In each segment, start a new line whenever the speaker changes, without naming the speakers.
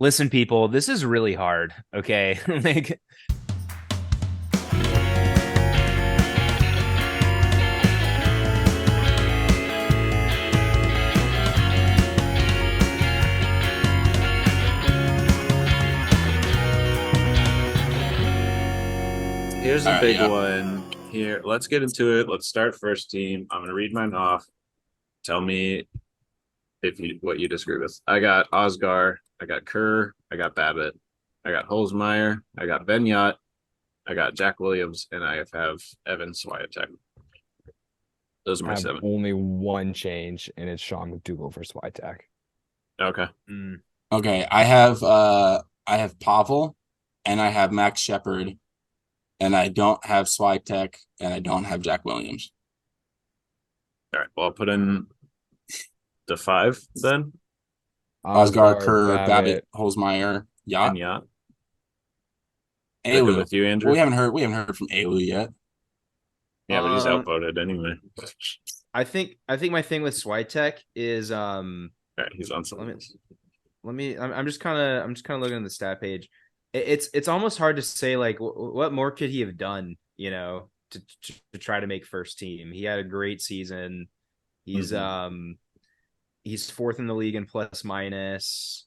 Listen, people, this is really hard. Okay. Like,
Here's
All
a
right,
big
yeah.
one here. Let's get into it. Let's start first team. I'm gonna read mine off. Tell me if you what you disagree with. I got Osgar, I got Kerr, I got Babbitt, I got Holzmeyer, I got Benyat, I got Jack Williams, and I have Evan Swiatek. Those are my
Have
seven.
only one change, and it's Sean McDougal for Switek.
Okay.
mm,
Okay, I have Pavel and I have Max Shepard and I don't have Switek and I don't have Jack Williams.
All right. Well, I'll put in the five then.
Osgar,
Oscar,
Kerr, Babbitt,
Babbitt.
Holzmeyer, Yacht,
Benyat. Is that good
Alu.
with you,
Well,
Andrew?
we haven't heard from Alu yet.
Yeah, but he's
um,
outvoted anyway.
I think my thing with Switek is
All right, he's on
let me
something.
let me I'm just kind of looking at the stat page. It's almost hard to say like what more could he have done, to try to make first team. He had a great season. He's
Mm-hmm.
he's fourth in the league in plus minus.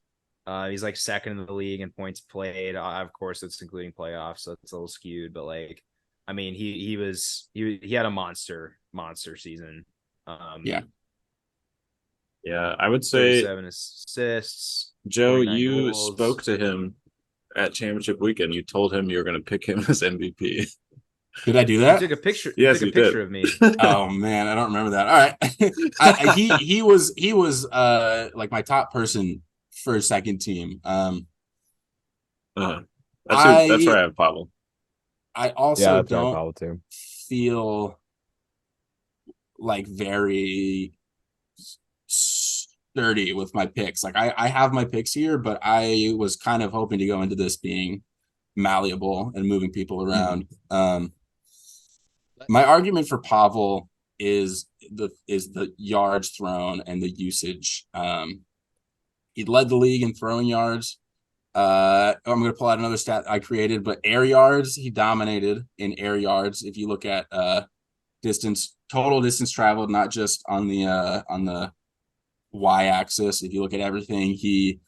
He's like second in the league in points played. Of course, it's including playoffs, so it's a little skewed. But like, I mean, he had a monster season.
Yeah.
Yeah, I would say
37 assists,
Joe,
29
you
goals.
spoke to him at championship weekend. You told him you were going to pick him as MVP.
Did I do
You
that?
took a picture. You
Yes,
took a
you did.
picture of me.
Oh man, I don't remember that. All right. He was like my top person for a second team.
uh-huh. That's where
I
I have Pavel.
I
Yeah,
also
that's our
don't
Powell too.
feel like very sturdy with my picks. Like I have my picks here, but I was kind of hoping to go into this being malleable and moving people
Mm-hmm.
around. My argument for Pavel is the yards thrown and the usage. He led the league in throwing yards. I'm going to pull out another stat I created, but air yards, he dominated in air yards. If you look at total distance traveled, not just on the y-axis. If you look at everything, he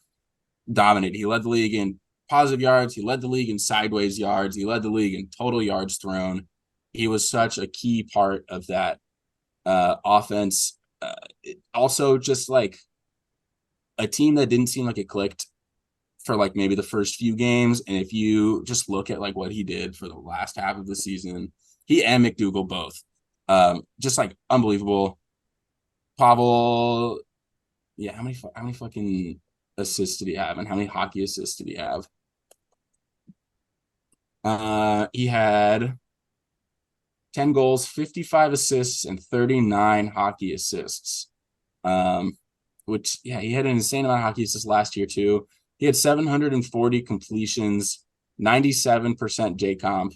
dominated. He led the league in positive yards. He led the league in sideways yards. He led the league in total yards thrown. He was such a key part of that offense. Also, just like a team that didn't seem like it clicked for like maybe the first few games. And if you just look at like what he did for the last half of the season, he and McDougal both, just like unbelievable. Pavel, yeah, how many fucking assists did he have, and how many hockey assists did he have? He had 10 goals, 55 assists, and 39 hockey assists. Which yeah, he had an insane amount of hockey assists last year too. He had 740 completions, 97% J comp.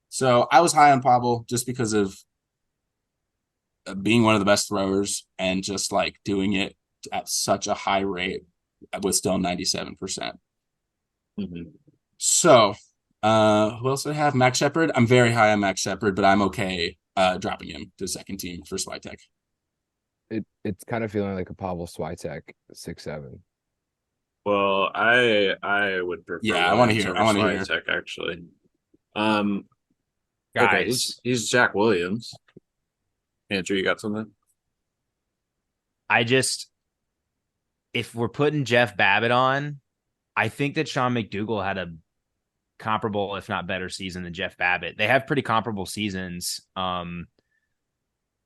So I was high on Pavel just because of being one of the best throwers and just like doing it at such a high rate with still 97%.
Mm-hmm.
So, who else do I have? Max Shepard. I'm very high on Max Shepard, but I'm okay dropping him to second team for Switek.
It's kind of feeling like a Pavel Switek 6-7.
Well, I would prefer
Yeah, I want to
Williams
hear.
over
I want to hear.
Swiatek actually. Um, okay,
Guys,
he's Jack Williams. Andrew, you got something?
I just if we're putting Jeff Babbitt on, I think that Sean McDougal had a comparable, if not better, season than Jeff Babbitt. They have pretty comparable seasons.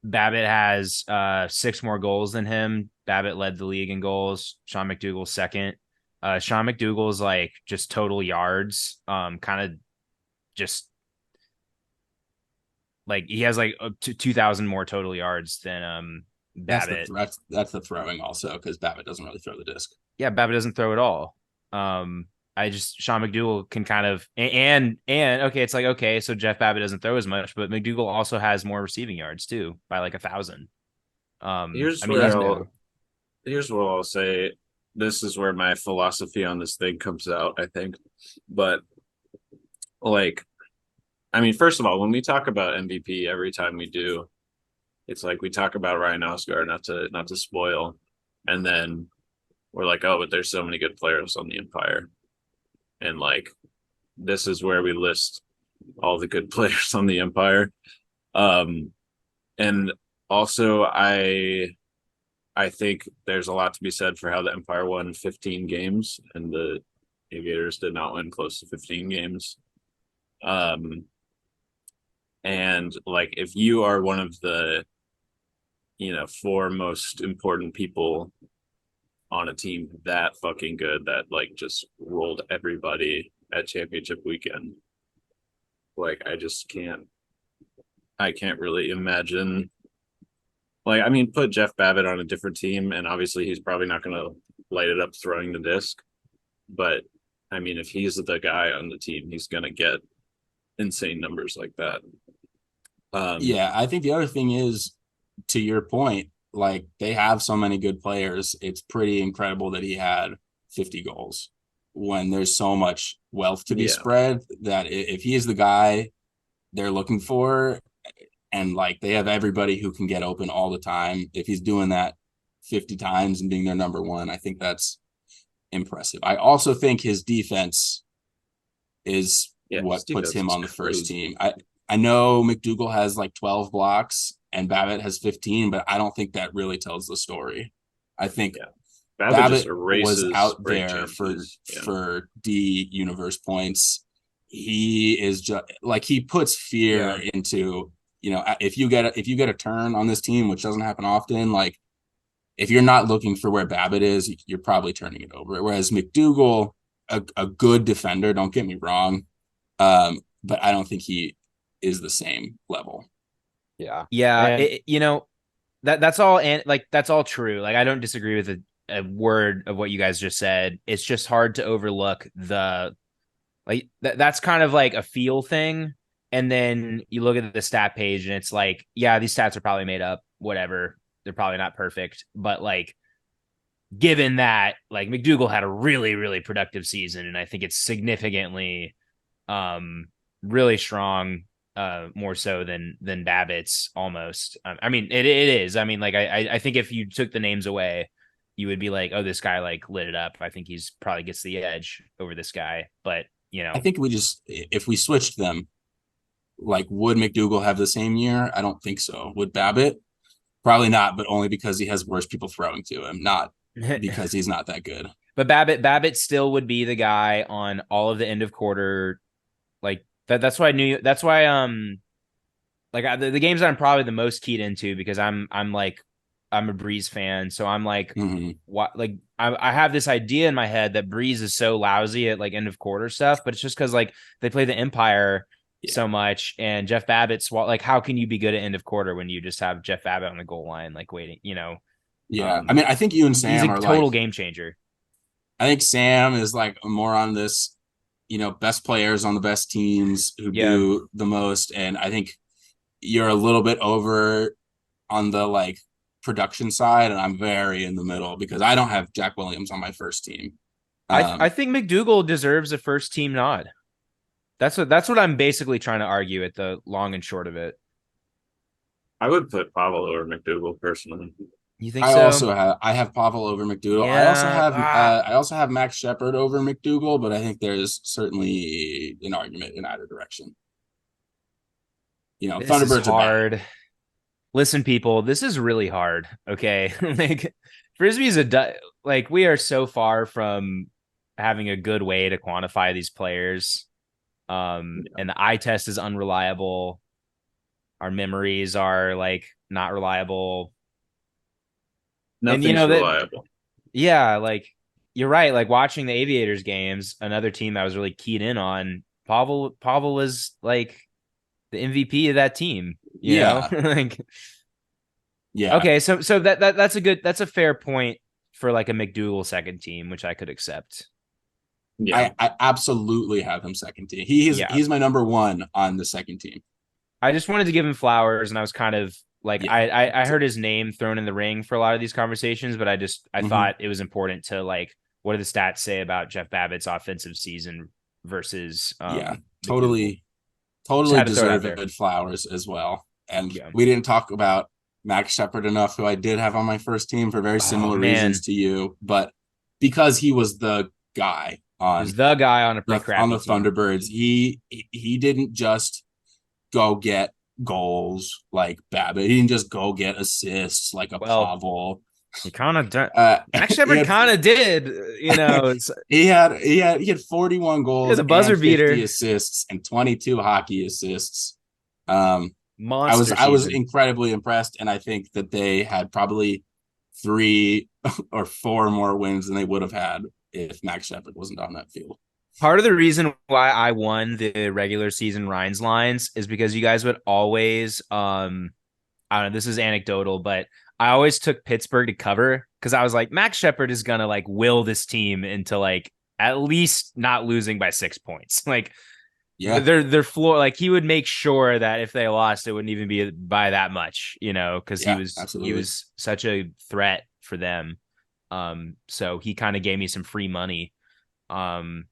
Babbitt has six more goals than him. Babbitt led the league in goals. Sean McDougal second. Sean McDougal's like just total yards. Kind of just like he has like 2,000 more total yards than Babbitt.
That's the throwing also because Babbitt doesn't really throw the disc.
Yeah, Babbitt doesn't throw at all. I just Sean McDougal can kind of and okay, it's like okay, so Jeff Babbitt doesn't throw as much, but McDougal also has more receiving yards
Here's
I mean
where
he's
That too.
here's what I'll say. this is where my philosophy on this thing comes out, I think. But like, I mean, first of all, when we talk about MVP every time we do, it's like we talk about Ryan Oscar, not to spoil, and then we're like, oh, but there's so many good players on the Empire, and like this is where we list all the good players on the Empire. And also I think there's a lot to be said for how the Empire won 15 games and the Aviators did not win close to 15 games. And like if you are one of the four most important people on a team that fucking good that like just rolled everybody at championship weekend, like I can't really imagine. Like, I mean, put Jeff Babbitt on a different team, and obviously he's probably not going to light it up throwing the disc. But I mean, if he's the guy on the team, he's going to get insane numbers like that.
Yeah, I think the other thing is, to your point, like they have so many good players. It's pretty incredible that he had 50 goals when there's so much wealth to be spread that if he is the guy they're looking for, and like they have everybody who can get open all the time, if he's doing that 50 times and being their number one, I think that's impressive. I also think his defense is what puts him on the first team. I know McDougal has like 12 blocks and Babbitt has 15, but I don't think that really tells the story. I think Babbitt was out there for D universe points. He is just like he puts fear into, if you get a turn on this team, which doesn't happen often, like if you're not looking for where Babbitt is, you're probably turning it over. Whereas McDougal, a good defender, don't get me wrong, but I don't think he is the same level.
Yeah. That's all, and like that's all true. Like I don't disagree with a word of what you guys just said. It's just hard to overlook the that's kind of like a feel thing. And then you look at the stat page and it's like, yeah, these stats are probably made up, whatever. They're probably not perfect, but like given that, like McDougal had a really, really productive season, and I think it's significantly really strong, more so than Babbitt's almost. I mean, it is. I mean, like I think if you took the names away, you would be like, oh, this guy like lit it up. I think he's probably gets the edge over this guy. But
I think if we switched them, like would McDougal have the same year? I don't think so. Would Babbitt? Probably not, but only because he has worse people throwing to him, not because he's not that good.
But Babbitt still would be the guy on all of the end of quarter, like that's why I knew. That's why like the games that I'm probably the most keyed into, because I'm a Breeze fan, so I'm like, what? Like I have this idea in my head that Breeze is so lousy at like end of quarter stuff, but it's just because like they play the Empire so much, and Jeff Babbitt's like, how can you be good at end of quarter when you just have Jeff Babbitt on the goal line, like waiting,
Yeah, I mean, I think you and Sam
he's a total game changer.
I think Sam is like more on this, best players on the best teams who do the most, and I think you're a little bit over on the like production side, and I'm very in the middle because I don't have Jack Williams on my first team.
I think McDougal deserves a first team nod. That's what I'm basically trying to argue at the long and short of it.
I would put Pavel over McDougal personally.
You think so?
I have Pavel over McDougal.
Yeah,
I also have Max Shepard over McDougal, but I think there's certainly an argument in either direction.
This Thunderbirds is hard. Listen, people, this is really hard. Okay, like Frisbee's like we are so far from having a good way to quantify these players. And the eye test is unreliable. Our memories are like not reliable.
Nothing's reliable.
Yeah, like you're right. Like watching the Aviators games, another team I was really keyed in on. Pavel was like the MVP of that team. You know? Like,
yeah.
Okay, so that's a fair point for like a McDougal second team, which I could accept.
Yeah, I absolutely have him second team. He's my number one on the second team.
I just wanted to give him flowers, and I was kind of Like
Yeah.
I heard his name thrown in the ring for a lot of these conversations, but I
Mhm.
thought it was important to like, what do the stats say about Jeff Babbitt's offensive season versus
Yeah,
the Google? Just
totally
had to throw it out there.
deserved flowers as well. And
Yeah.
we didn't talk about Max Shepard enough, who I did have on my first team for very
Oh
similar reasons
man,
to you, but because he was the guy
he was the guy on a pretty
on the
crappy team.
Thunderbirds, he didn't just go get goals like Babbitt. He didn't just go get assists like a
Well,
Pavel.
he kind of done.
Uh,
Max
he
Shepard
had
kind of did.
he had 41
He was
goals
a buzzer
and 50
beater,
assists and 22 hockey assists. Um,
monster
I was
season.
incredibly impressed, and I think that they had probably 3 or 4 more wins than they would have had if Max Shepard wasn't on that field.
Part of the reason why I won the regular season Rhines lines is because you guys would always, I don't know, this is anecdotal, but I always took Pittsburgh to cover because I was like, Max Shepard is gonna like will this team into like at least not losing by 6 points. Like
Yeah,
their floor, like he would make sure that if they lost, it wouldn't even be by that much, because
yeah,
he
absolutely.
was such a threat for them. So he kind of gave me some free money. Um,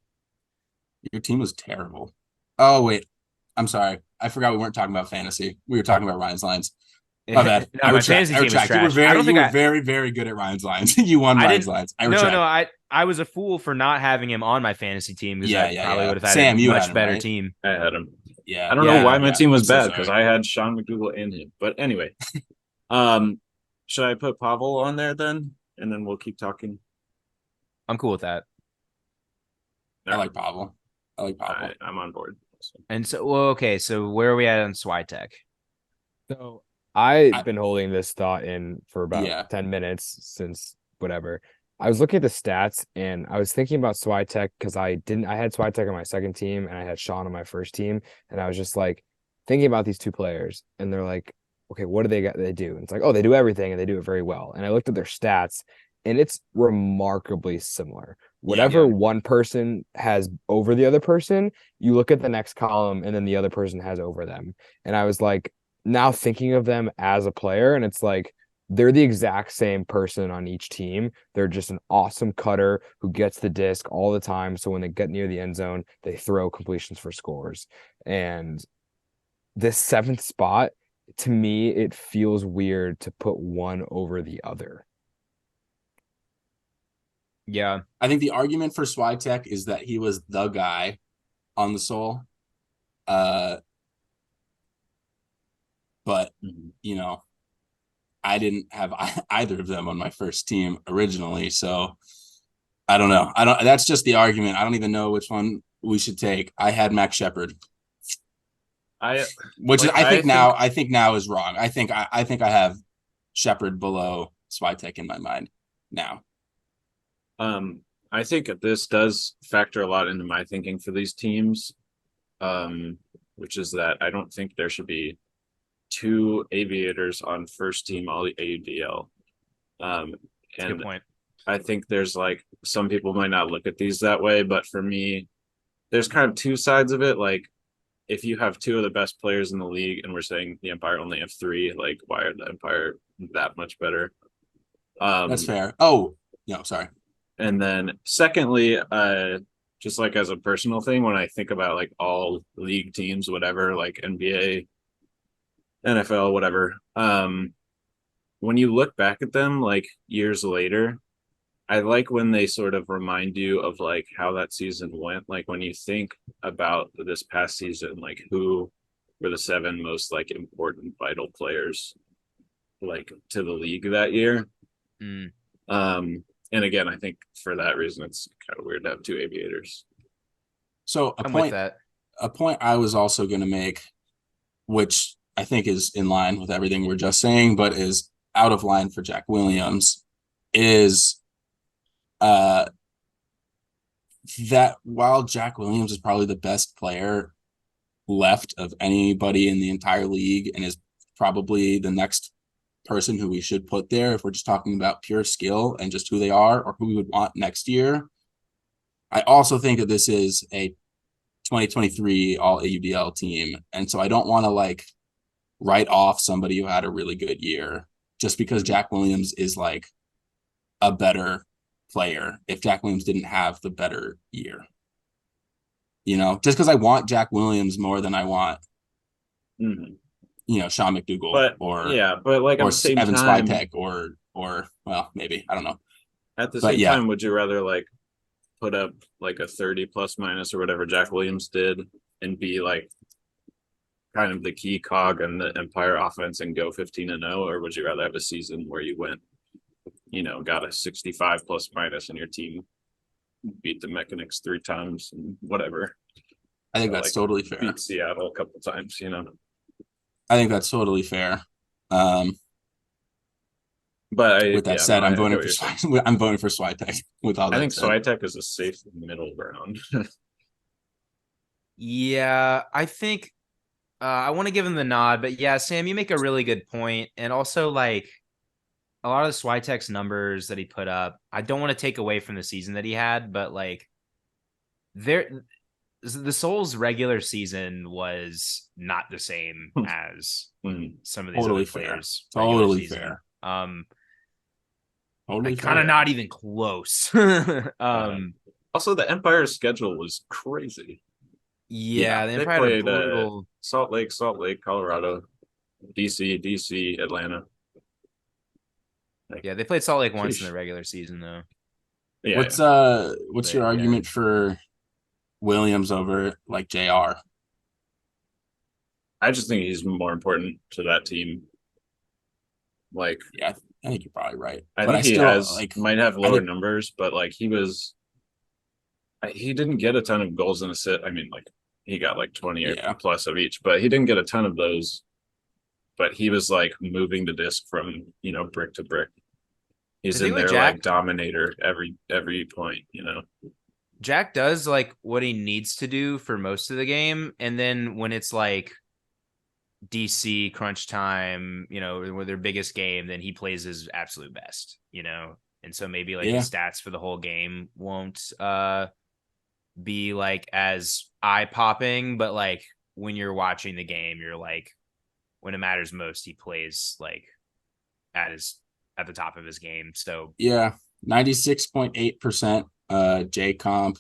Your team was terrible. Oh wait, I'm sorry. I forgot we weren't talking about fantasy. We were talking about Ryan's lines. My bad.
no, my fantasy
I
team was
retract. You were
trash. I don't think
very, very good at Ryan's lines. You won
I
Ryan's
didn't.
lines. I
No,
retract.
no, I was a fool for not having him on my fantasy team because I probably
Yeah.
would have had a
Sam, you had
much
him,
better
right?
team.
I had him.
Yeah.
I don't know why my team
I'm
was
so
bad because
sorry.
I had Sean McDougal in him. But anyway, should I put Pavel on there then, and then we'll keep talking?
I'm cool with that.
I like Pavel.
I'm on board. So.
And so, well, okay, so where are we at on Swiatek?
So I've been holding this thought in for about 10 minutes since whatever. I was looking at the stats and I was thinking about Swiatek because I had Swiatek on my second team and I had Sean on my first team. And I was just like thinking about these two players and they're like, okay, what do they do? And it's like, oh, they do everything and they do it very well. And I looked at their stats and it's remarkably similar. Whatever one person has over the other person, you look at the next column and then the other person has over them. And I was like, now thinking of them as a player, and it's like they're the exact same person on each team. They're just an awesome cutter who gets the disc all the time. So when they get near the end zone, they throw completions for scores. And this 7th spot, to me, it feels weird to put one over the other.
Yeah.
I think the argument for Swiatek is that he was the guy on the Soul. But, I didn't have either of them on my first team originally. So I don't know. That's just the argument. I don't even know which one we should take. I had Max Shepard. I think now is wrong. I think I have Shepard below Swiatek in my mind now.
I think this does factor a lot into my thinking for these teams, which is that I don't think there should be 2 aviators on first team All-AUDL. And
good point.
I think there's like some people might not look at these that way, but for me, there's kind of 2 sides of it. Like if you have 2 of the best players in the league and we're saying the Empire only have 3, like why are the Empire that much better?
That's fair. Oh, no, sorry.
And then secondly, just like as a personal thing, when I think about like all league teams, whatever, like NBA, NFL, whatever, when you look back at them like years later, I like when they sort of remind you of like how that season went. Like when you think about this past season, like who were the 7 most like important vital players like to the league that year. And again, I think for that reason, it's kind of weird to have 2 aviators.
So a point I was also going to make, which I think is in line with everything we're just saying, but is out of line for Jack Williams, is that while Jack Williams is probably the best player left of anybody in the entire league and is probably the next person who we should put there if we're just talking about pure skill and just who they are or who we would want next year, I also think that this is a 2023 All-AUDL team. And so I don't want to like write off somebody who had a really good year just because Jack Williams is like a better player if Jack Williams didn't have the better year. Just because I want Jack Williams more than I want, Sean McDougal
but like at the same
Evan
time,
Swiatek or well, maybe, I don't know.
At the same time, would you rather like put up like a 30 plus minus or whatever Jack Williams did and be like kind of the key cog in the Empire offense and go 15-0, or would you rather have a season where you went, got a 65 plus minus and your team beat the Mechanics 3 times and whatever?
I think that's totally fair.
Beat Seattle a couple times,
I think that's totally fair.
But
with that said, I'm voting for Swiatek. With all that, I think
Swiatek is a safe middle ground.
Yeah, I think I want to give him the nod, but yeah, Sam, you make a really good point, and also like a lot of the Swiatek's numbers that he put up, I don't want to take away from the season that he had, but like the Souls regular season was not the same as some of these other players.
Totally fair.
Kind of not even close.
Also, the Empire's schedule was crazy.
Yeah, the Empire
played Salt Lake, Colorado, DC, Atlanta.
Yeah, they played Salt Lake once in the regular season, though.
Yeah. What's your argument for Williams over like JR?
I just think he's more important to that team. Like,
yeah, I think you're probably right.
I think he might have lower numbers, but like he didn't get a ton of goals in a sit. I mean, like he got like 20 or plus of each, but he didn't get a ton of those. But he was like moving the disc from brick to brick. He's in there like dominator every point.
Jack does like what he needs to do for most of the game, and then when it's like DC crunch time, with their biggest game, then he plays his absolute best, and so maybe like his stats for the whole game won't be like as eye popping, but like when you're watching the game, you're like, when it matters most, he plays like at the top of his game. So
96.8% J comp,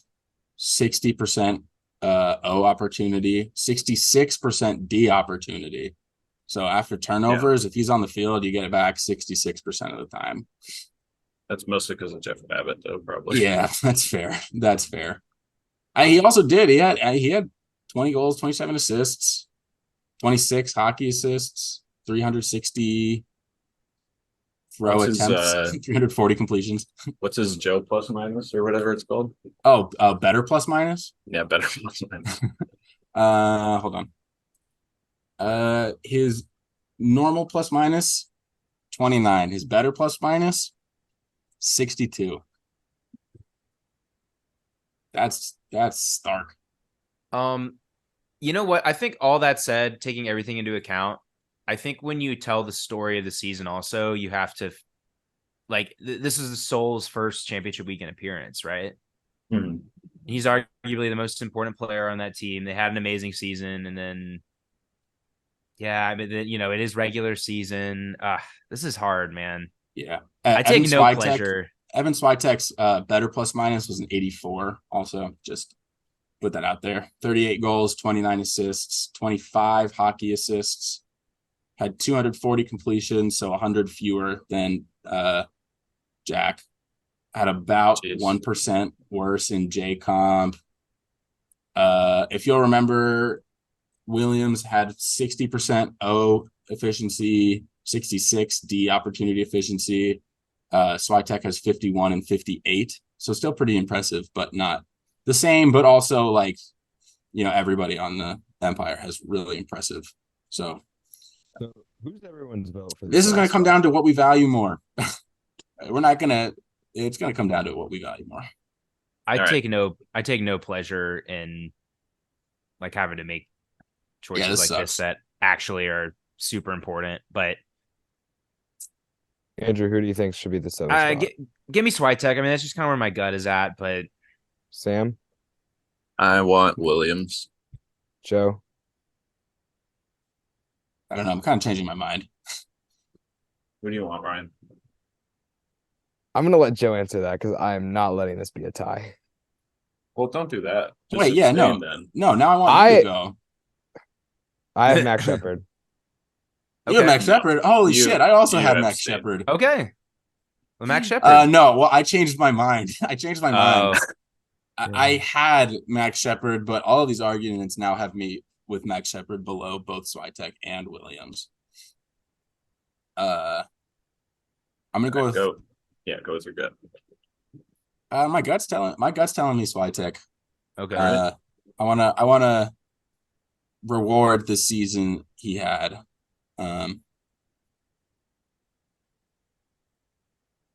60% O opportunity, 66% D opportunity. So after turnovers, if he's on the field, you get it back 66% of the time.
That's mostly because of Jeff Babbitt, though, probably.
Yeah, that's fair. He also did. He had 20 goals, 27 assists, 26 hockey assists, 360 throw attempts, 340 completions.
What's his Joe plus minus or whatever it's called?
Oh, better plus minus?
Yeah, better plus minus.
Hold on. His normal plus minus 29. His better plus minus 62. That's stark.
You know what? I think all that said, taking everything into account, I think when you tell the story of the season, also you have to like this is the Souls' first championship weekend appearance, right?
Mm-hmm.
He's arguably the most important player on that team. They had an amazing season, and then it is regular season. This is hard, man.
Yeah,
I take no pleasure.
Evan Swiatek's better plus minus was an 84. Also, just put that out there. 38 goals, 29 assists, 25 hockey assists. Had 240 completions, so 100 fewer than Jack. Had about 1% worse in J comp. If you'll remember, Williams had 60% O efficiency, 66 D opportunity efficiency. Swiatek has 51 and 58, so still pretty impressive, but not the same. But also, like, everybody on the Empire has really impressive. So
who's everyone's vote for
this? Is going to come down to what we value more. It's going to come down to what we value more.
I take no pleasure in like having to make choices like this that actually are super important. But
Andrew, who do you think should be the seventh spot?
Give me Swiatek. I mean, that's just kind of where my gut is at. But
Sam,
I want Williams.
Joe,
I don't know. I'm kind of changing my mind.
What do you want, Ryan?
I'm gonna let Joe answer that because I'm not letting this be a tie.
Well, don't do that. Just
Wait, yeah,
abstain
no,
then.
no. Now I want you to
I
go.
I have Max Shepard.
You have
Okay.
Max Shepard. Holy shit! I also
You
have Max
abstain.
Shepard.
Okay. Well, Max Shepard.
No, well, I changed my mind. I changed my mind.
Oh,
I had Max Shepard, but all of these arguments now have me with Max Shepard below both Swiatek and Williams. I'm gonna go with
Go. Yeah, go with your gut.
my gut's telling me Swiatek.
okay.
I wanna reward the season he had.
All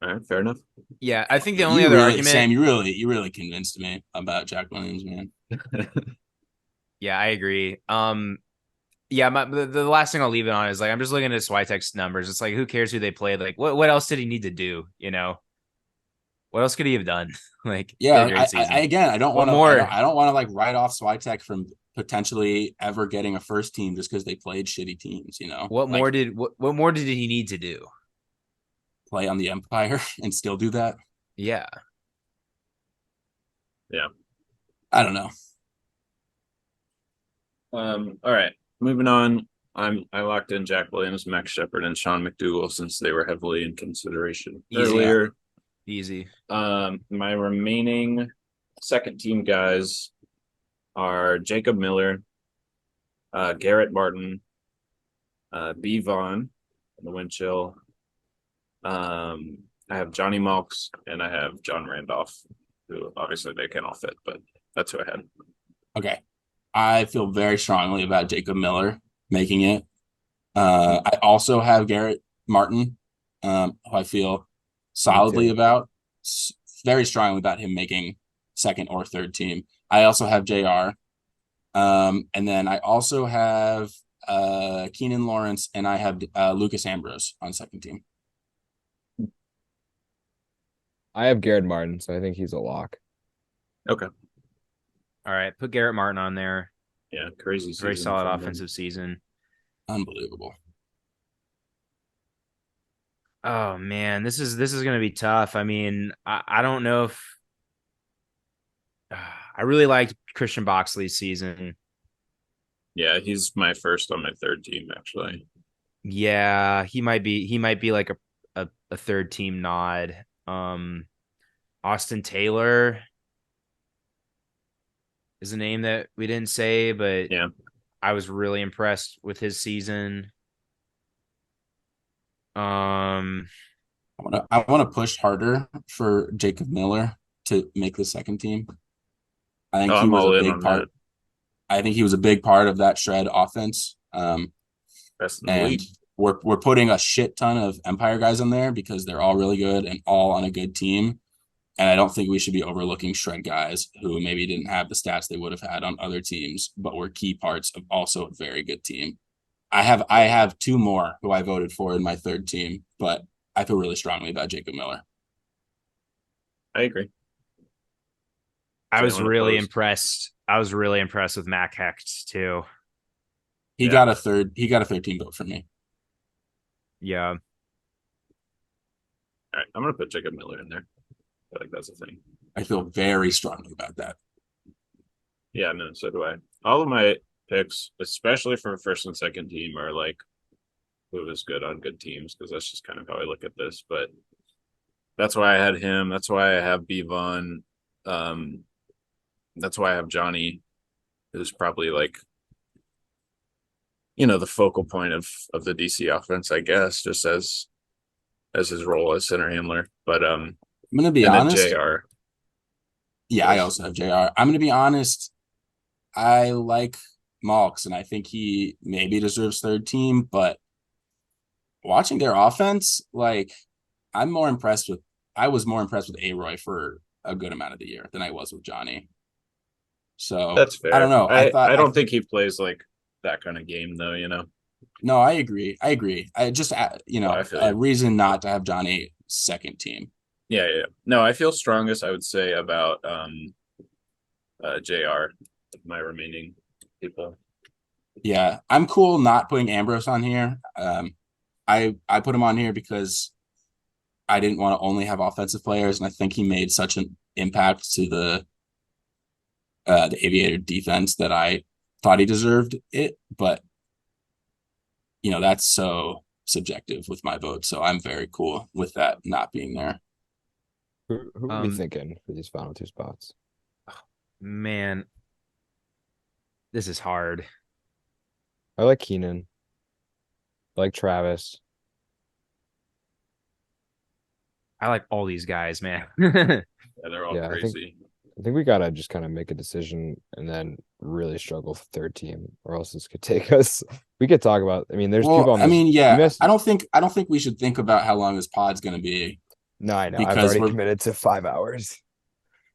right, fair enough.
Yeah, I think the only other argument.
Sam, you really convinced me about Jack Williams, man.
Yeah, I agree. Yeah, the last thing I'll leave it on is like I'm just looking at Swiatek's numbers. It's like who cares who they played? Like what else did he need to do? You know, what else could he have done? Like
yeah,
great season.
I don't
What
want to
more?
I don't want to like write off Swiatek from potentially ever getting a first team just because they played shitty teams. You know,
What
like,
more did he need to do?
play on the Empire and still do that?
Yeah.
Yeah.
I don't know.
All right. Moving on. I locked in Jack Williams, Max Shepard, and Sean McDougal since they were heavily in consideration earlier.
Easy.
My remaining second team guys are Jacob Miller, Garrett Martin, B. Vaughn in the wind chill. I have Johnny Malks and I have John Randolph, who obviously they can all fit, but that's who I had.
Okay. I feel very strongly about Jacob Miller making it. I also have Garrett Martin, who I feel solidly about, very strongly about him making second or third team. I also have JR. And then I also have Keenan Lawrence, and I have Lucas Ambrose on second team.
I have Garrett Martin, so I think he's a lock.
Okay.
All right, put Garrett Martin on there.
Yeah, crazy season.
Very solid offensive season.
Unbelievable.
Oh man, this is going to be tough. I mean, I don't know if I really liked Christian Boxley's season.
Yeah, he's my first on my third team actually.
Yeah, he might be like a third team nod. Austin Taylor is a name that we didn't say, but
yeah,
I was really impressed with his season.
I want to push harder for Jacob Miller to make the second team. I think he was a big part. I think he was a big part of that shred offense. And we're putting a shit ton of Empire guys in there because they're all really good and all on a good team. And I don't think we should be overlooking shred guys who maybe didn't have the stats they would have had on other teams, but were key parts of also a very good team. I have two more who I voted for in my third team, but I feel really strongly about Jacob Miller.
I agree.
I was really impressed with Mac Hecht too.
He got a third team vote from me.
Yeah.
All right, I'm gonna put Jacob Miller in there. I think that's the thing.
I feel very strongly about that.
Yeah, no, so do I. All of my picks, especially for first and second team, are like who is good on good teams, because that's just kind of how I look at this. But that's why I had him. That's why I have B. Vaughn. That's why I have Johnny, who's probably like, you know, the focal point of the DC offense, I guess, just as his role as center handler. But I'm
gonna be honest.
JR.
Yeah, I also have JR. I'm gonna be honest. I like Malks, and I think he maybe deserves third team, but watching their offense, like I was more impressed with A-Roy for a good amount of the year than I was with Johnny. So
that's fair.
I don't know.
I don't think he plays like that kind of game though, you know.
No, I agree. I just a reason not to have Johnny second team.
Yeah. No, I feel strongest, I would say, about JR, my remaining people.
Yeah, I'm cool not putting Ambrose on here. I put him on here because I didn't want to only have offensive players, and I think he made such an impact to the Aviator defense that I thought he deserved it. But that's so subjective with my vote, so I'm very cool with that not being there.
Who are we thinking for these final two spots?
Man, this is hard.
I like Keenan. I like Travis.
I like all these guys, man.
Yeah, they're all crazy.
I think we gotta just kind of make a decision and then really struggle for third team, or else this could take us. We could talk about. I mean, there's people on this.
I don't think we should think about how long this pod's gonna be.
No, I know. I've already committed to 5 hours.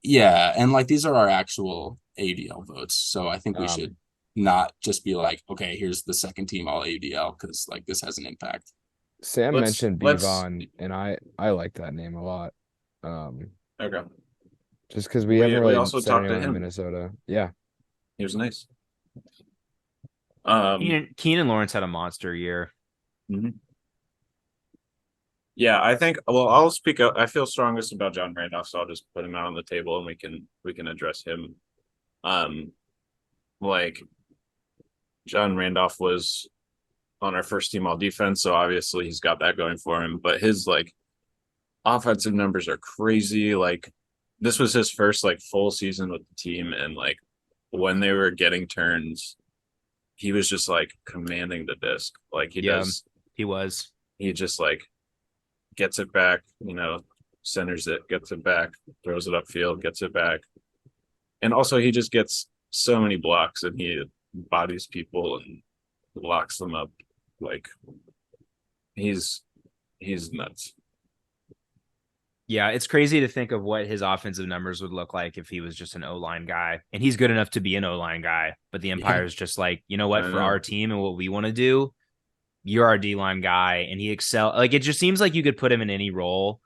Yeah, and like these are our actual AUDL votes, so I think we should not just be like, okay, here's the second team All-AUDL, because like this has an impact.
Sam mentioned Bevon, and I like that name a lot.
Okay.
Just because we haven't really
also talked to him
in Minnesota. Yeah.
He was nice.
Keenan Lawrence had a monster year.
Mm-hmm. Yeah, I think. Well, I'll speak up. I feel strongest about John Randolph, so I'll just put him out on the table, and we can address him. Like John Randolph was on our first team all defense, so obviously he's got that going for him. But his like offensive numbers are crazy. Like this was his first like full season with the team, and like when they were getting turns, he was just like commanding the disc. Like he does. He just like gets it back, centers it, gets it back, throws it upfield, gets it back. And also he just gets so many blocks, and he bodies people and locks them up. Like he's nuts.
Yeah, it's crazy to think of what his offensive numbers would look like if he was just an O-line guy. And he's good enough to be an O-line guy, but the Empire's just like, you know what, for our team and what we want to do, you're our D-line guy, and he excel. Like it just seems like you could put him in any role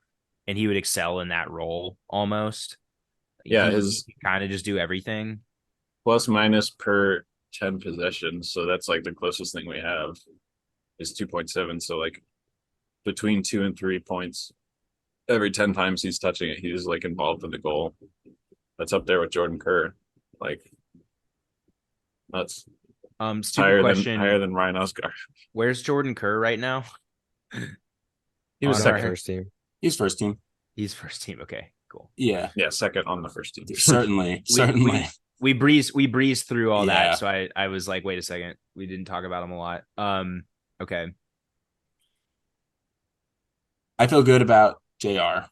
and he would excel in that role almost.
Yeah,
he kind of just do everything.
Plus minus per 10 possessions, so that's like the closest thing we have is 2.7. So like between 2 and 3 points every 10 times he's touching it, he's like involved in the goal. That's up there with Jordan Kerr. Like that's higher than Ryan Oscar.
Where's Jordan Kerr right now?
He was first team.
He's first team.
He's first team. Okay, cool.
Yeah,
second on the first team.
Certainly.
We breezed through all that, so I was like, wait a second, we didn't talk about him a lot. Okay.
I feel good about JR.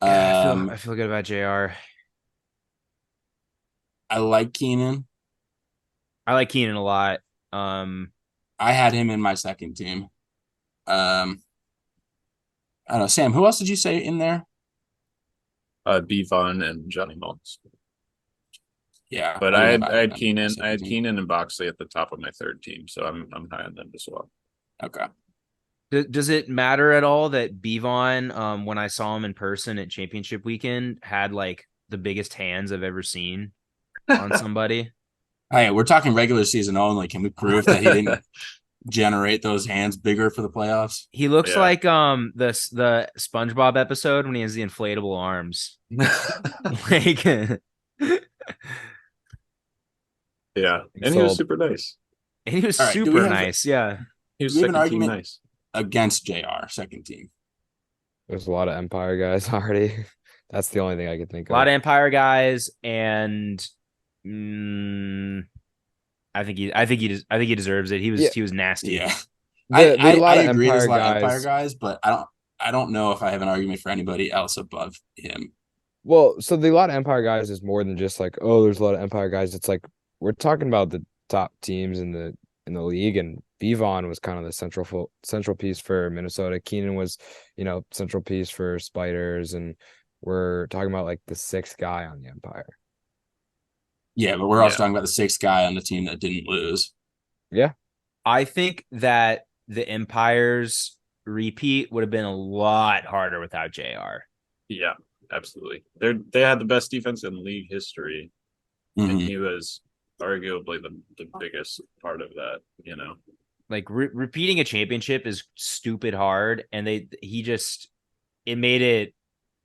I feel good about JR.
I like Keenan.
I like Keenan a lot.
I had him in my second team. I don't know, Sam, who else did you say in there?
Bevon and Johnny Mullins.
Yeah,
but I had Keenan. I had Keenan and Boxley at the top of my third team, so I'm high on them as well.
Okay.
Does it matter at all that Bevon, when I saw him in person at championship weekend, had like the biggest hands I've ever seen on somebody?
Hey, we're talking regular season only. Can we prove that he didn't generate those hands bigger for the playoffs?
He looks like the SpongeBob episode when he has the inflatable arms. Like
yeah, and he was super nice.
And he was super nice. Yeah,
he was second team nice
against JR second team.
There's a lot of Empire guys already. That's the only thing I could think of.
A lot of Empire guys, and I think he deserves it. He was nasty.
Yeah, I agree. There's a lot of Empire guys, but I don't know if I have an argument for anybody else above him.
Well, so the lot of Empire guys is more than just like, oh, there's a lot of Empire guys. It's like we're talking about the top teams in the league, and Bevon was kind of the central piece for Minnesota. Keenan was, central piece for Spiders, and we're talking about like the sixth guy on the Empire.
Yeah, but we're also talking about the sixth guy on the team that didn't lose.
Yeah.
I think that the Empire's repeat would have been a lot harder without JR.
Yeah, absolutely. They had the best defense in league history. Mm-hmm. And he was arguably the biggest part of that,
Like repeating a championship is stupid hard, and it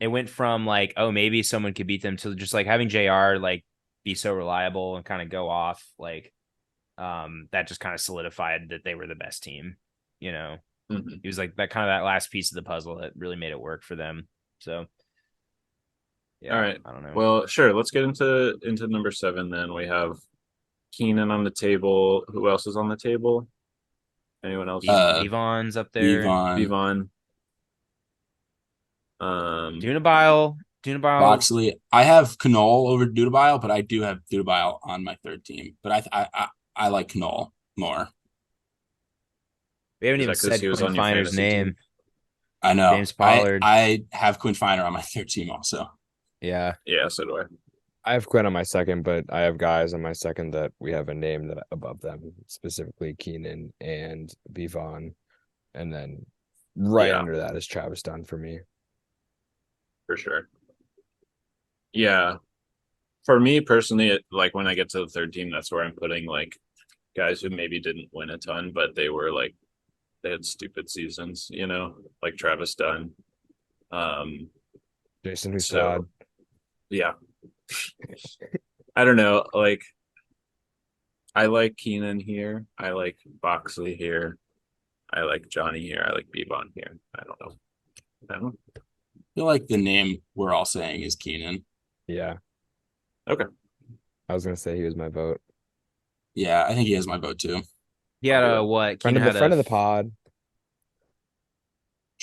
went from like, oh, maybe someone could beat them, to just like having JR like be so reliable and kind of go off, like that just kind of solidified that they were the best team.
Mm-hmm.
He was like that last piece of the puzzle that really made it work for them. So yeah,
all right,
I don't know.
Well, sure, let's get into number 7. Then we have Keenan on the table. Who else is on the table? Anyone else?
Devon's up there.
Devon.
Dunabile.
Boxley. I have Knoll over Dudabile, but I do have Dudabile on my 3rd team. But I like Knoll more.
We haven't even said Quinn Finer's name.
Team?
I know.
James Pollard.
I have Quinn Finer on my 3rd team also.
Yeah.
Yeah, so do I.
I have Quinn on my 2nd, but I have guys on my 2nd that we have a name that above them, specifically Keenan and Bevon. And then under that is Travis Dunn for me.
For sure. Yeah. For me personally, like when I get to the 3rd team, that's where I'm putting like guys who maybe didn't win a ton, but they had stupid seasons, like Travis Dunn.
Jason Husad.
Yeah. I don't know. Like, I like Keenan here. I like Boxley here. I like Johnny here. I like Bevon here. I don't know.
I feel like the name we're all saying is Keenan.
Yeah.
Okay.
I was gonna say he was my vote.
Yeah, I think he has my vote too.
He had what?
Friend of the pod.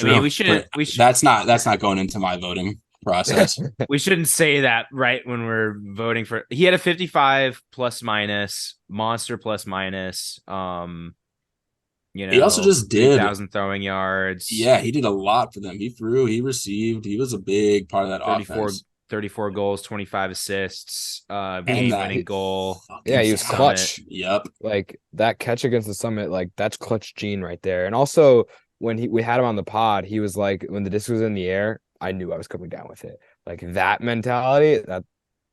I mean, we should.
That's not going into my voting process.
We shouldn't say that right when we're voting for. He had a 55 plus minus monster plus minus.
He also just did
1,000 throwing yards.
Yeah, he did a lot for them. He threw, he received, he was a big part of that
34,
offense.
34 goals, 25 assists, game-winning goal.
Yeah, he was clutch.
Yep.
Like that catch against the Summit, like that's clutch gene right there. And also when we had him on the pod, he was like, when the disc was in the air, I knew I was coming down with it. Like that mentality,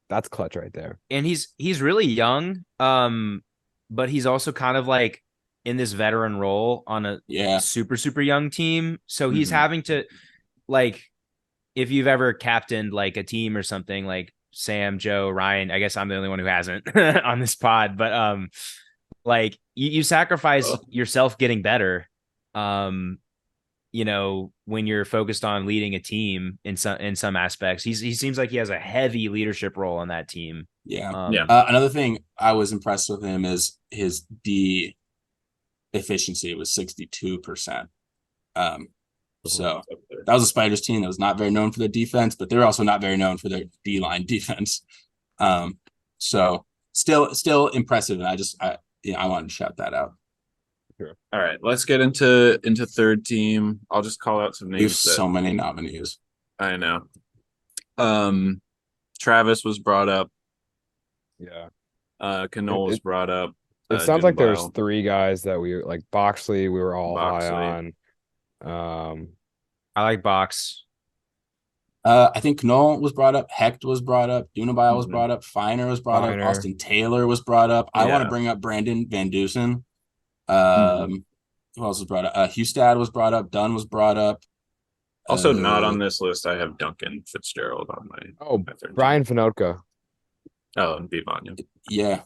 that's clutch right there.
And he's really young, but he's also kind of like in this veteran role on a super, super young team. So he's having to, like, if you've ever captained like a team or something, like Sam, Joe, Ryan, I guess I'm the only one who hasn't on this pod, but like you sacrifice yourself getting better, when you're focused on leading a team in some aspects. He seems like he has a heavy leadership role on that team.
Another thing I was impressed with him is his D efficiency was 62%. So that was a Spiders team that was not very known for their defense, but they're also not very known for their D-line defense. So still impressive, and I wanted to shout that out.
Sure. All right, let's get into 3rd team. I'll just call out some names.
There's so many nominees.
I know. Travis was brought up.
Yeah.
Knoll was brought up.
It sounds like there's 3 guys that we like. Boxley, we were all high on.
I like Box.
I think Knoll was brought up. Hecht was brought up. Dunabile was brought up. Finer was brought up. Austin Taylor was brought up. I want to bring up Brandon Van Dusen. Who else was brought up? Hustad was brought up. Dunn was brought up.
Also not on this list. I have Duncan Fitzgerald on my.
Brian Finotka.
Oh, and Bevon.
Yeah.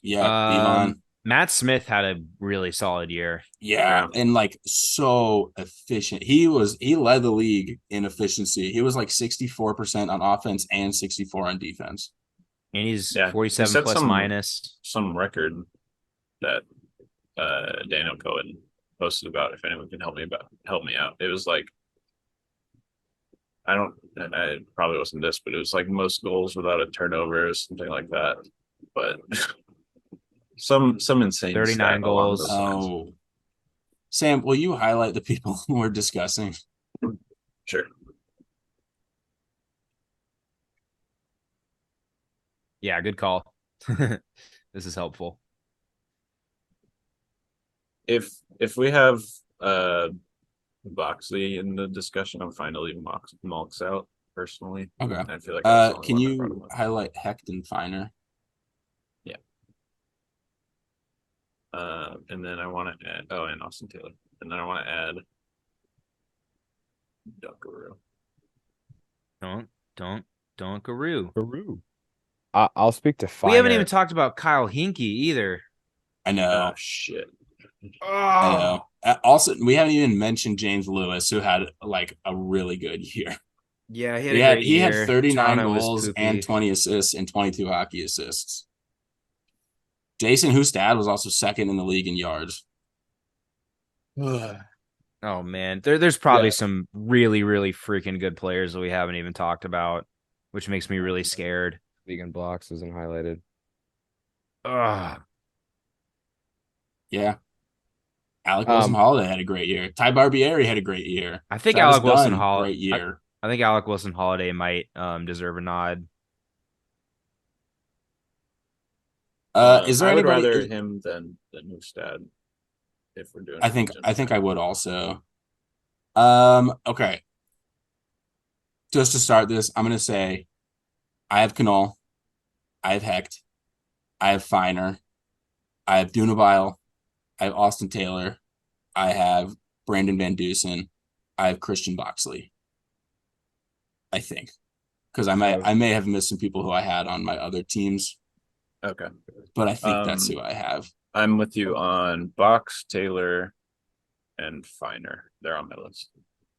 Bevon.
Matt Smith had a really solid year.
Yeah, and like so efficient. He led the league in efficiency. He was like 64% on offense and 64 on defense.
And he's 47 plus minus.
Some record that Daniel Cohen posted about. If anyone can help me out. It was like, I probably wasn't this, but it was like most goals without a turnover or something like that. But some insane
39 goals.
Oh, Sam, will you highlight the people we're discussing?
Sure.
Yeah, good call. This is helpful.
If we have Boxley in the discussion, I'm fine to leave Malks out personally.
Okay.
I feel like
can you highlight Hecht and Finer?
Yeah. And then I want to add and Austin Taylor. And then I want to add Dunkaroo.
Dunkaroo.
I'll speak to Finer.
We haven't even talked about Kyle Hinkie either.
I know.
Oh shit.
I know. Also, we haven't even mentioned James Lewis, who had like a really good year.
Yeah, he had a great year.
He had 39
Toronto
goals and 20 assists and 22 hockey assists. Jason Hustad was also second in the league in yards.
Oh man, there's probably some really, really freaking good players that we haven't even talked about, which makes me really scared.
League in blocks isn't highlighted.
Yeah. Alec Wilson-Holiday had a great year. Ty Barbieri had a great year.
I think
Travis
Alec Wilson
great year.
I think Alec Wilson-Holiday might deserve a nod.
Is there
I would
anybody
rather him than Hustad if we're doing
I think I would also. Okay. Just to start this, I'm gonna say I have Knoll, I have Hecht, I have Finer, I have Dunabile, I have Austin Taylor, I have Brandon Van Dusen, I have Christian Boxley. I think. Because I may have missed some people who I had on my other teams.
Okay.
But I think that's who I have.
I'm with you on Box, Taylor, and Finer. They're on my list.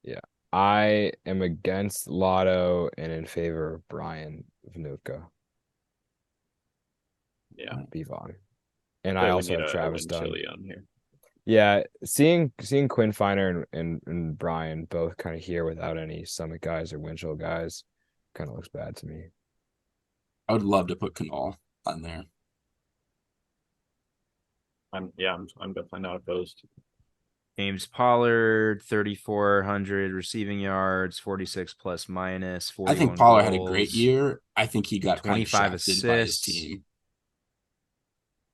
Yeah. I am against Lotto and in favor of Brian Vnutka.
Yeah.
Bevon. And I also have Travis Dunn
on here.
Yeah, seeing Quinn Finer and Brian both kind of here without any Summit guys or Winchell guys kind of looks bad to me.
I would love to put Knoll on there.
I'm definitely not opposed.
James Pollard, 3,400 receiving yards, 46 plus minus, 41
I think Pollard
goals,
had a great year. I think he got
25
assists by his team.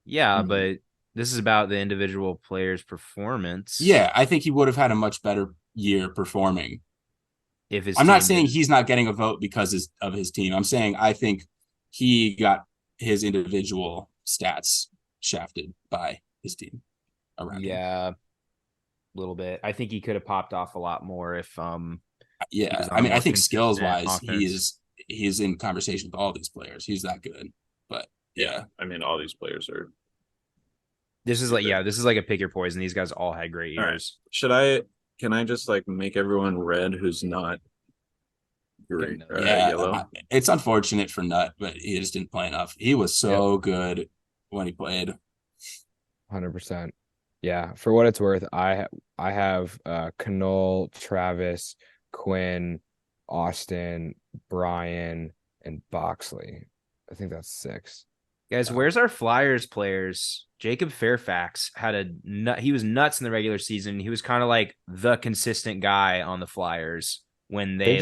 Yeah, but this is about the individual player's performance.
Yeah, I think he would have had a much better year performing.
If
I'm not saying he's not getting a vote because of his team. I'm saying I think he got his individual stats shafted by his team around him.
A little bit. I think he could have popped off a lot more if
yeah. I mean, I think skills wise, he's in conversation with all these players. He's that good. But yeah,
I mean, all these players are.
This is like a pick your poison. These guys all had great years.
Right. Can I just like make everyone red who's not green? Yellow.
It's unfortunate for Nut, but he just didn't play enough. He was so good when he played.
100%. Yeah, for what it's worth, I have Knoll, Travis, Quinn, Austin, Brian, and Boxley. I think that's 6.
Guys, where's our Flyers players? Jacob Fairfax he was nuts in the regular season. He was kind of like the consistent guy on the Flyers when they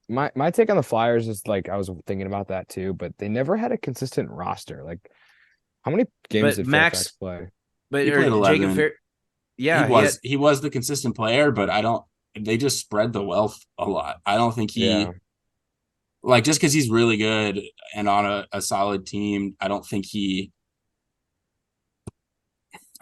my take on the Flyers is like I was thinking about that too, but they never had a consistent roster. Like how many games did Fairfax play?
But he played 11. He was the consistent player, but they just spread the wealth a lot. I don't think like just because he's really good and on a solid team, I don't think he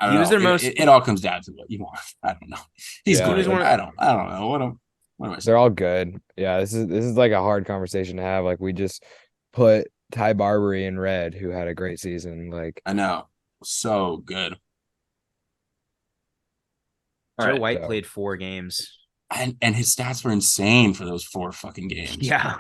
was their most. It all comes down to what you want. I don't know. He's good. I don't know. What am I saying?
They're all good. Yeah, this is like a hard conversation to have. Like we just put Ty Barbary in red, who had a great season. Like
I know, so good.
Joe White played 4 games,
and his stats were insane for those 4 fucking games.
Yeah.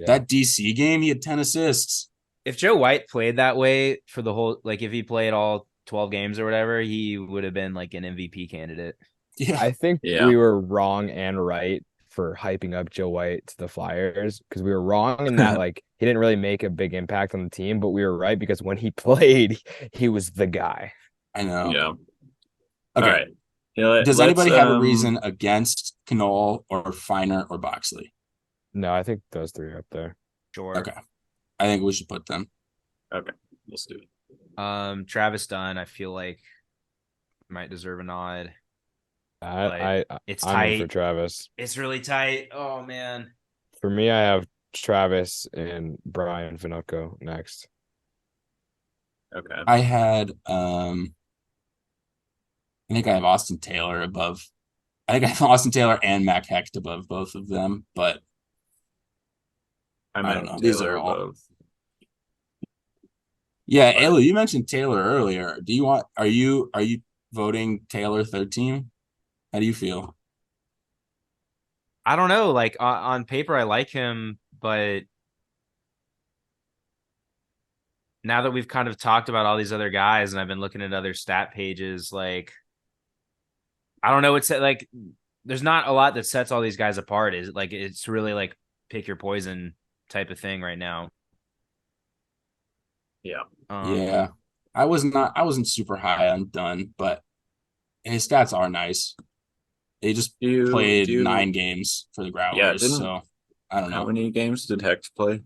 That DC game, he had 10 assists.
If Joe White played that way for the whole, like if he played all 12 games or whatever, he would have been like an MVP candidate.
Yeah, I think we were wrong and right for hyping up Joe White to the Flyers because we were wrong in that like he didn't really make a big impact on the team, but we were right because when he played, he was the guy.
I know.
Yeah.
Okay. All right. Does anybody have a reason against Knoll or Finer or Boxley?
No, I think those 3 are up there.
Sure.
Okay. I think we should put them.
Okay. Let's do it.
Travis Dunn, I feel like might deserve a nod.
It's tight for Travis.
It's really tight. Oh man.
For me, I have Travis and Brian Vnutka next.
Okay.
I had I think I have Austin Taylor above. I think I have Austin Taylor and Mac Hecht above both of them, but I don't
meant
know. These are
Taylor
all.
above.
Yeah,
But
Ayla, you mentioned Taylor earlier. Do you want? Are you voting Taylor third team? How do you feel?
I don't know. Like on paper, I like him, but now that we've kind of talked about all these other guys and I've been looking at other stat pages, like I don't know. It's like there's not a lot that sets all these guys apart. Is like it's really like pick your poison type of thing right now.
yeah.
Yeah, I was not. I wasn't super high on Dunn, but his stats are nice. They just
Do
played
you
9 games for the
yeah,
Growlers,
didn't
so I don't
how
know.
many games did Hecht play?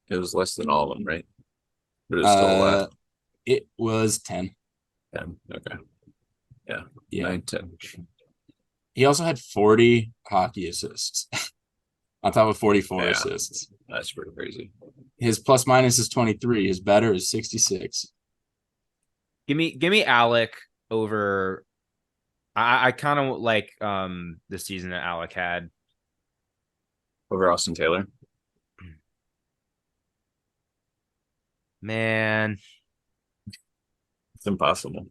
It was less than all of them, right? But it's still a lot.
Uh, it was 10.
10. Okay. Yeah.
Yeah.
9, 10.
He also had 40 hockey assists on top of 44
Yeah,
assists.
that's pretty crazy.
His plus minus is 23. His better is 66.
Give me Alec over. I kind of like the season that Alec had.
Over Austin Taylor.
Man,
It's impossible.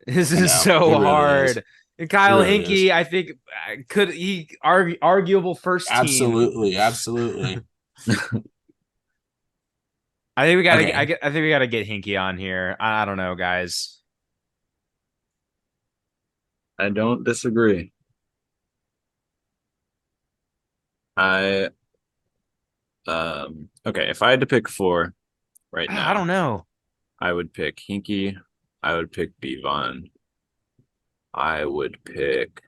this
I
is
know. It
so
really is.
hard. And
It
Kyle
really is.
Hinkie, I think could he arguable first team.
Absolutely. Absolutely.
I think we gotta.
Okay.
I think we gotta get Hinkie on here. I don't know, guys.
I don't disagree. I okay, if I had to pick four right
I don't
now,
know.
I would pick Hinky, I would pick Bevon, I would pick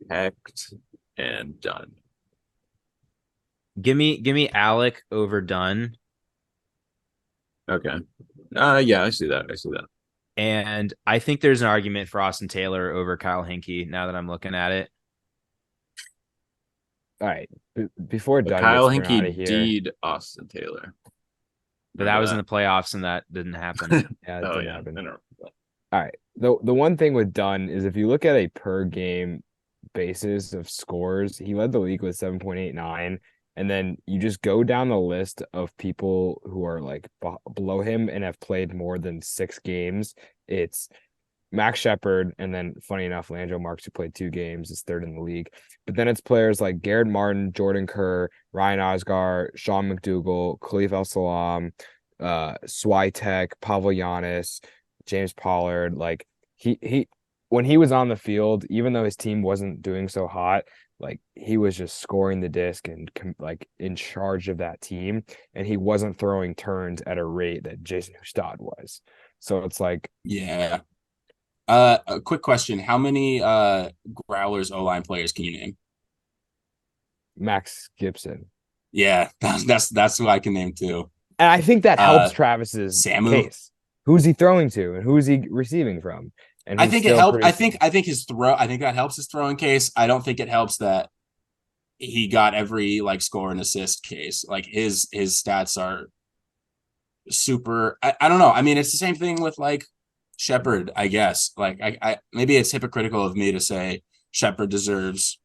Hecht and Dunn.
Give me Alec over Dunn.
Okay. Yeah, I see that. I see that.
And I think there's an argument for Austin Taylor over Kyle Hinkie now that I'm looking at it.
All right. Before
But
Dunn
Kyle
gets thrown out of
Hinky
here.
deed Austin Taylor.
But that was in
Remember
the playoffs and that didn't happen.
Yeah,
that?
it
Oh
didn't
yeah.
happen.
I know.
All right. The one thing with Dunn is if you look at a per game basis of scores, he led the league with 7.89. And then you just go down the list of people who are like below him and have played more than 6 games. It's Max Shepard, and then funny enough, Landro Marks, who played 2 games, is third in the league. But then it's players like Garrett Martin, Jordan Kerr, Ryan Osgar, Sean McDougal, Khalif El Salam, Swiatek, Pavel Giannis, James Pollard. Like he when he was on the field, even though his team wasn't doing so hot, like he was just scoring the disc and like in charge of that team, and he wasn't throwing turns at a rate that Jason Hustad was. So it's like,
Yeah. A quick question. How many Growlers O-line players can you name?
Max Gibson.
Yeah, that's who I can name too.
And I think that helps Travis's
Samu.
case. Who's he throwing to and who's he receiving from? And
I
he's
think it
still
helped.
producing.
I think his throw. I think that helps his throwing case. I don't think it helps that he got every like score and assist case. Like his stats are super. I don't know. I mean, it's the same thing with like Shepard, I guess. Like I maybe it's hypocritical of me to say Shepard deserves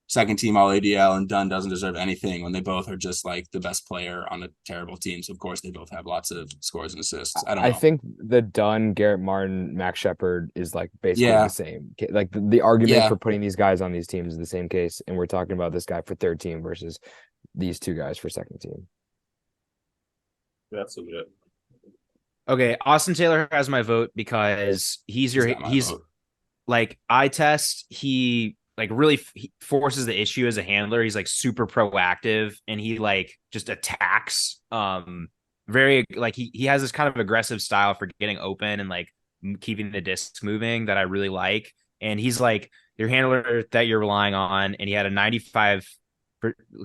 second team All-AUDL and Dunn doesn't deserve anything when they both are just like the best player on a terrible team. So of course they both have lots of scores and assists. I don't
I
know.
think the Dunn, Garrett Martin, Max Shepard is like basically
Yeah.
the same. Like the argument
Yeah.
for putting these guys on these teams is the same case. And we're talking about this guy for third team versus these 2 guys for second team.
That's a bit.
Okay, Austin Taylor has my vote because he's
vote.
like eye test. He like really he forces the issue as a handler. He's like super proactive and he like just attacks. Very like he has this kind of aggressive style for getting open and like keeping the discs moving that I really like. And he's like your handler that you're relying on. And he had a 95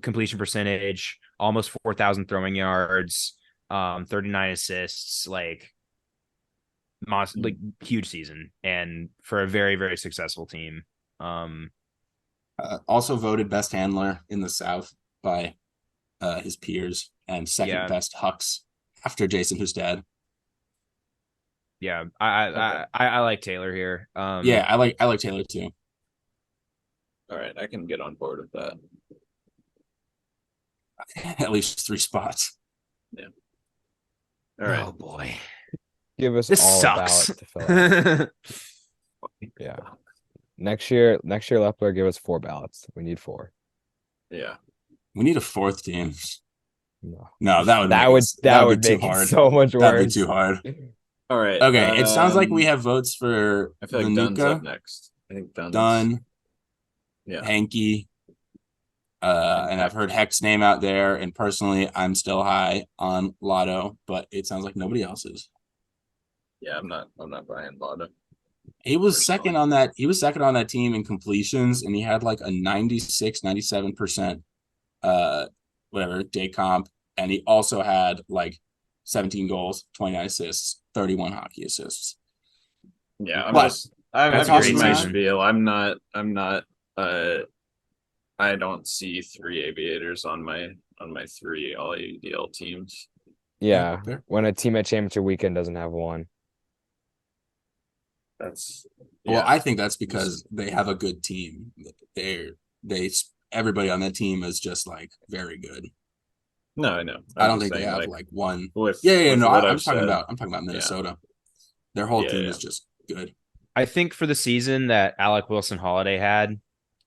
completion percentage, almost 4,000 throwing yards, 39 assists, like huge season and for a very, very successful team.
Also voted best handler in the South by his peers and second
Yeah.
best Hucks. after Jason Husted.
Yeah, I like Taylor here.
Yeah, I like Taylor too.
All right, I can get on board with that.
At least 3 spots.
Yeah. All right.
Oh boy.
Give us
This
all
sucks.
a ballot to fill out. Yeah. Next year, Leffler, give us 4 ballots. We need 4.
Yeah.
We need a 4th team.
No,
that would
make it so much worse.
That'd be too hard.
All right.
Okay, it sounds like we have votes for
I feel like Dunn's up next. I think
Dunn.
Yeah.
Hanky. And I've heard Heck's name out there, and personally, I'm still high on Lotto, but it sounds like nobody else is.
Yeah, I'm not buying Lotto.
He was second on that. He was second on that team in completions, and he had like a 96, 97% day comp, and he also had like 17 goals, 29 assists, 31 hockey assists.
Yeah, I'm my spiel. I don't see 3 aviators on my 3 All-AUDL teams.
Yeah, when a team at championship weekend doesn't have one.
Well, I think that's because they have a good team. Everybody on that team is just like very good.
No, I know.
I don't think they have like one.
I'm
talking about Minnesota. Yeah. Their whole team is just good.
I think for the season that Alec Wilson Holiday had,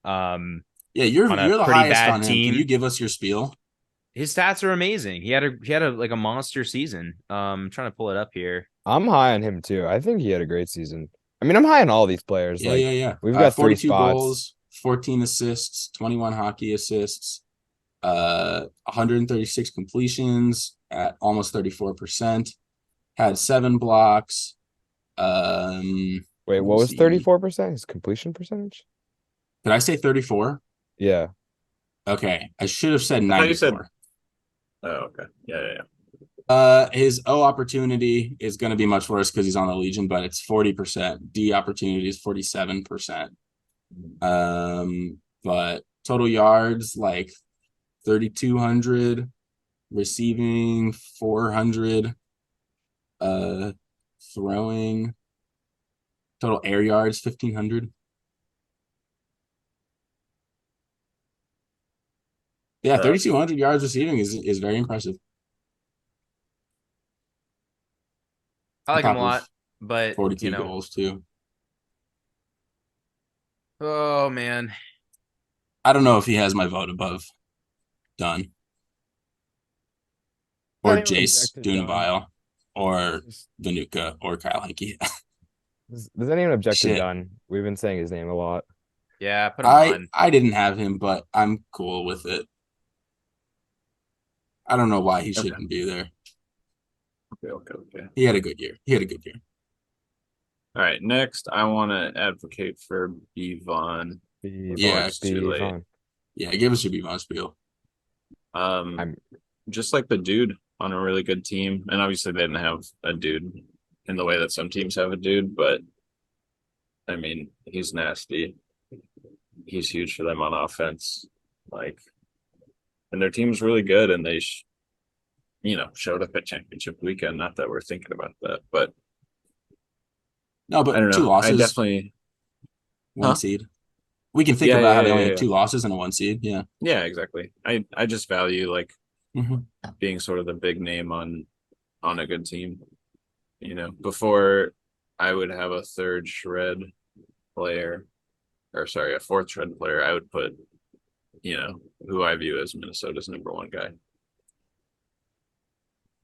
you're the highest on him. Team. Can you give us your spiel?
His stats are amazing. He had a monster season. I'm trying to pull it up here.
I'm high on him too. I think he had a great season. I mean, I'm high on all these players.
Yeah.
We've got 3
42
spots.
goals, 14 assists, 21 hockey assists, 136 completions at almost 34%. Had 7 blocks.
Wait, what was 34%? His completion percentage?
Did I say 34?
Yeah.
Okay, I should have said 94.
Oh, okay. Yeah.
His O opportunity is going to be much worse because he's on the Legion, but it's 40%. D opportunity is 47%. But total yards like 3,200, receiving 400, throwing. Total air yards 1,500. Yeah, 3,200 yards receiving is very impressive.
I like him a lot, but
42 goals too.
Oh man,
I don't know if he has my vote above Dunn or Jace Dunavile or Vanuka or Kyle Henke.
Does anyone object to Dunn? We've been saying his name a lot.
Yeah, put him on.
I didn't have him, but I'm cool with it. I don't know why he shouldn't be there.
Okay.
He had a good year.
All right, next I want to advocate for Bevon.
It's too late. Yeah, give us your Bevon spiel.
Just like the dude on a really good team, and obviously they didn't have a dude in the way that some teams have a dude, but I mean, he's nasty. He's huge for them on offense. And their team's really good, and they, showed up at championship weekend. Not that we're thinking about that, but
no, but
I don't know.
2 losses.
I definitely
1 seed. We can think about how they only had 2 losses and a 1 seed. Yeah.
Yeah, exactly. I just value being sort of the big name on a good team. Before I would have a 3rd shred player, or sorry, a 4th shred player, I would put, who I view as Minnesota's number 1 guy.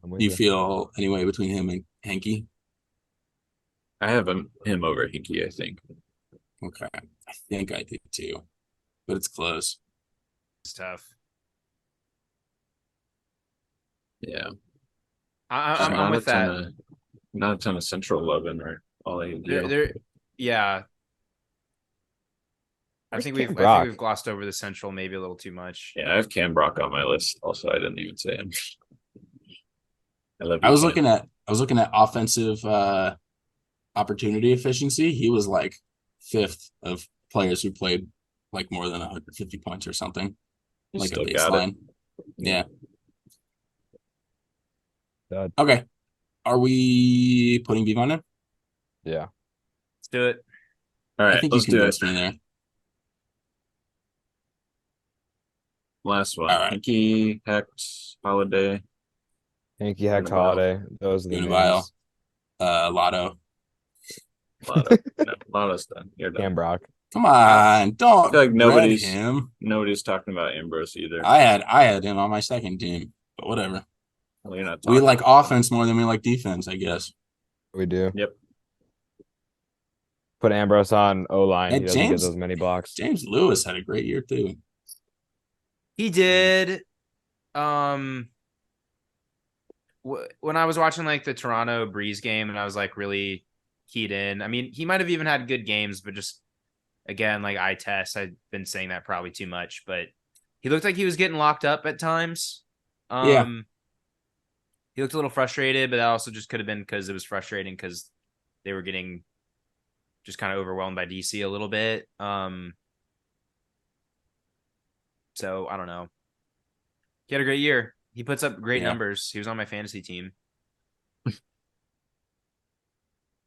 Do you feel any way between him and Henke?
I have him over Henke, I think.
Okay. I think I do too, but it's close.
It's tough.
Yeah.
I'm with that.
Not a ton of central love in right. All-AUDL.
Yeah. I think we've glossed over the central maybe a little too much.
Yeah, I have Cam Brock on my list. Also, I didn't even say him.
I was looking at offensive opportunity efficiency. He was like 5th of players who played like more than 150 points or something. Like a baseline. Yeah.
Stud.
Okay. Are we putting Beav on him?
Yeah.
Let's do it.
All right,
I think
let's
you
do it.
convinced me there.
Last one.
All right.
Hinky, Hex, Holiday.
Yankee Hecht
Unavile.
Holiday. Those are the
Unavile.
names.
Lotto.
Lotto. No, Lotto's done. You're done.
Cam Brock.
Come on, don't
I feel like
dread him.
nobody's talking about Ambrose either.
I had him on my second team, but whatever.
Well, you're not
We
talking
like
about
offense more than we like defense, I guess.
We do.
him. Yep.
Put Ambrose on O-line.
And
He doesn't get those many blocks.
James Lewis had a great year too.
He did. When I was watching like the Toronto Breeze game and I was like really keyed in. I mean, he might have even had good games, but just again, like eye test. I've been saying that probably too much, but he looked like he was getting locked up at times.
Yeah.
He looked a little frustrated, but that also just could have been because it was frustrating because they were getting just kind of overwhelmed by DC a little bit. So I don't know. He had a great year. He puts up great numbers. He was on my fantasy team.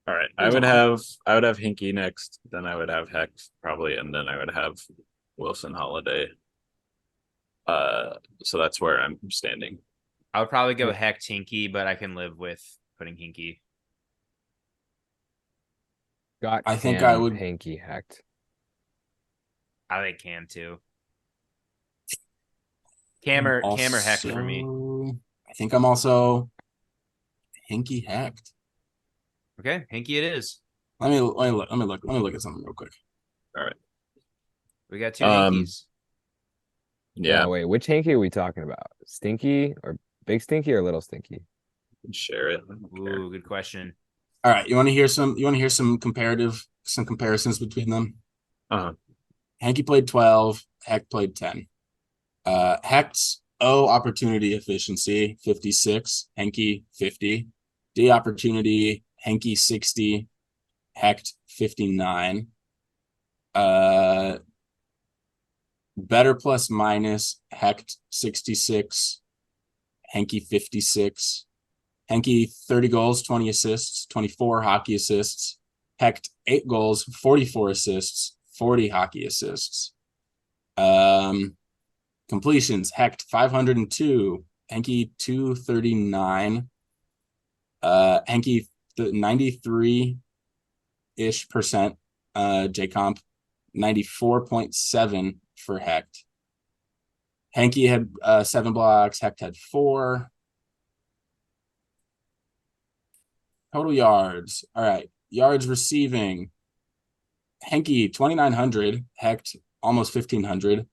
All right. I would have Hinky next, then I would have Hex probably, and then I would have Wilson Holiday. So that's where I'm standing.
I would probably go Hecht Hinky, but I can live with putting Hinky.
I think I would
Hinky Hecht.
I like Cam too. Cam or Hecht for me.
I think I'm also Hinky Hecht.
Okay, Hinky it is.
Let me look at something real quick.
All right.
We got two Hinkies.
Yeah.
Wait, which Hinky are we talking about? Stinky or Big Stinky or Little Stinky?
Share it.
Ooh, good question.
All right, you want to hear some comparisons between them? Hanky played 12, Hecht played 10. Hecht's O opportunity efficiency 56, Henke 50. D opportunity, Henke 60, Hecht 59. Better plus minus, Hecht 66, Henke 56. Henke 30 goals, 20 assists, 24 hockey assists. Hecht 8 goals, 44 assists, 40 hockey assists. Completions, Hecht 502, Henke 239. Henke 93-ish percent, J-Comp 94.7 for Hecht. Henke had 7 blocks, Hecht had 4. Total yards. All right. Yards receiving. Henke 2,900. Hecht almost 1,500.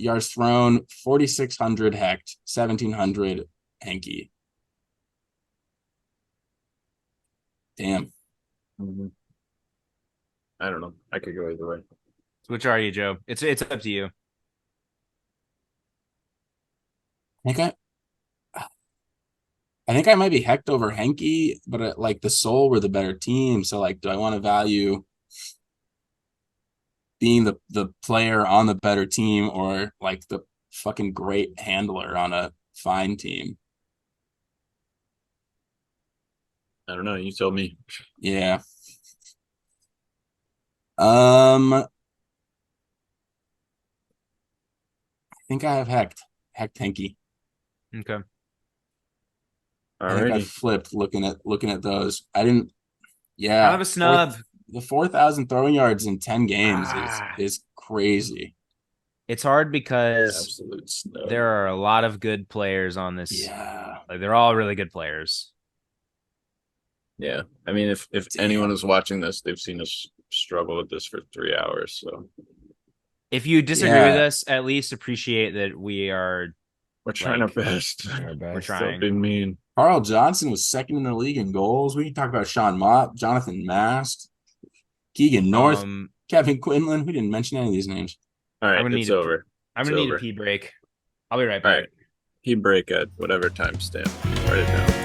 Yards thrown 4,600. Hecht 1,700. Henke. Damn.
I don't know. I could go either way.
So which are you, Joe? It's up to you.
I think I might be Hecht over Henke, but like the Soul were the better team. So like, do I want to value being the player on the better team or like the fucking great handler on a fine team?
I don't know. You told me.
Yeah. I think I have Hecht Henke.
Okay.
I think I flipped looking at those. I didn't. Yeah,
kind of a snub.
The 4,000 throwing yards in 10 games is crazy.
It's hard because there are a lot of good players on this.
Yeah,
like they're all really good players.
Yeah, I mean, if anyone is watching this, they've seen us struggle with this for 3 hours. So,
if you disagree with us, at least appreciate that we're
trying our best.
We're trying.
Stop being mean.
Carl Johnson was second in the league in goals. We can talk about Sean Mott, Jonathan Mast, Keegan North, Kevin Quinlan. We didn't mention any of these names.
All right, it's over.
I'm going to need a pee break. I'll be right back.
All right. Pee break at whatever timestamp. Write it down.